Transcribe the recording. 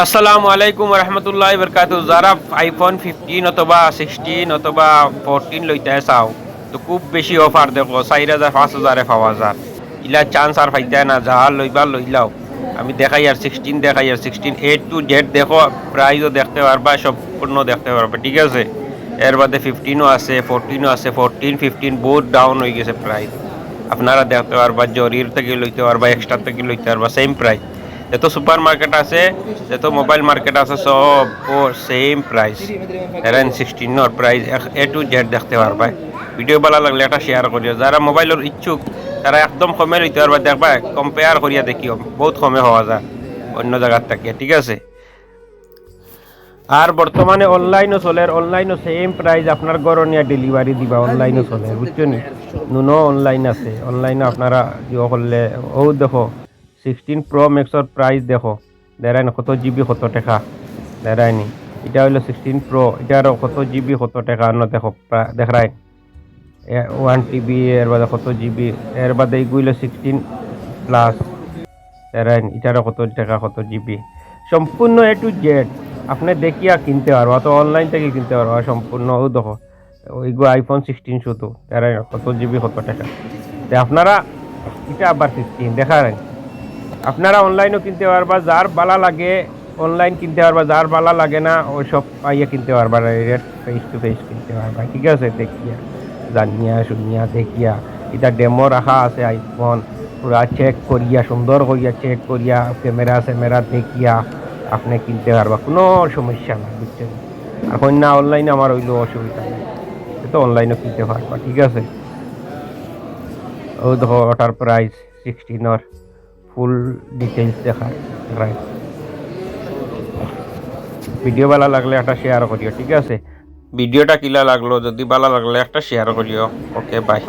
আসসালামু আলাইকুম রহমতুল্লাহ বরকাতু। যারা আইফোন 15 অথবা 16 অথবা 14 লইতে চাও, তো খুব বেশি অফার দেখো, 4,000 5,000 পাওয়া যায়। ইলা চান্স আর পাইতে না, যাহা লইবার লইলাও। আমি দেখাই আর 16 দেখাই আর 16 A to Z দেখো, প্রাইসও দেখতে পারবা, সম্পূর্ণ দেখতে পারবা, ঠিক আছে। এর বাদে 15ও আছে, 14ও আছে, 14 15 বহুত ডাউন হয়ে গেছে প্রাইস। আপনারা দেখতে পারবা, জরির থেকে লইতে পারবা, এক্সট্রা থেকে লইতে পারবা, সেম প্রাইস। যত সুপার মার্কেট আছে, যত মোবাইল মার্কেট আছে, সব ও সেম প্রাইস। এরান 16 প্রাইস A to Z দেখতে পারবা। ভিডিও ভালো লাগলে একটা শেয়ার করিও। যারা মোবাইলের ইচ্ছুক তারা একদম কমে লইতে পারবা, দেখবা কম্পেয়ার করিয়া দেখিও, বহুত কমে হওয়া যায় অন্য জায়গার থেকে, ঠিক আছে। আর বর্তমানে অনলাইনও চলে, অনলাইনও সেম প্রাইস, আপনার ঘরে নিয়ে ডেলিভারি দিবা, অনলাইনও চলে, বুঝছো নি। নুনো অনলাইন আছে, অনলাইনে আপনারা ইয়ে করলে, ও দেখো 16 প্রো ম্যাক্সর প্রাইস দেখো, দেখায় না কত জিবি কত টাকা, দেখায় নি। এটা হইলো 16 প্রো, এটারও কত জিবি কত টাকা ন দেখো, দেখায় 1 TB, এর বাদে কত জিবি, এর বাদে এইগুলো 16 প্লাস, দেখায় এটারও কত টাকা কত জিবি, সম্পূর্ণ A to Z আপনি দেখিয়া কিনতে পারবো, তো অনলাইন থেকে কিনতে পারবো সম্পূর্ণ। ও দেখো ওইগুলো আইফোন 16 শুধু, তারা কত জিবি কত টাকা। আপনারা এটা আবার 15 দেখারেন, আপনারা অনলাইনও কিনতে পারবা, যার বালা লাগে অনলাইন কিনতে পারবা, যার বালা লাগে না ওই সব পাইয়া কিনতে পারবা, ডাইরেক্ট ফেস টু ফেস কিনতে পারবা, ঠিক আছে। দেখিয়া জানিয়া শুনিয়া দেখিয়া, এটা ডেমো রাখা আছে আইফোন, পুরা চেক করিয়া, সুন্দর করিয়া চেক করিয়া, ক্যামেরা দেখিয়া আপনি কিনতে পারবা, কোনো সমস্যা নাই, বুঝছেন। আর কন্যা অনলাইনে আমার হইলেও অসুবিধা নেই, তো অনলাইনেও কিনতে পারবা, ঠিক আছে। ও দেখো ওটার প্রাইস 16 ফুল ডিটেইলস দেখায়, রাইট। ভিডিও ভালো লাগলে একটা শেয়ার করিও, ঠিক আছে। ভিডিওটা কিলা লাগলো, যদি ভালো লাগলে একটা শেয়ার করিও। ওকে, বাই।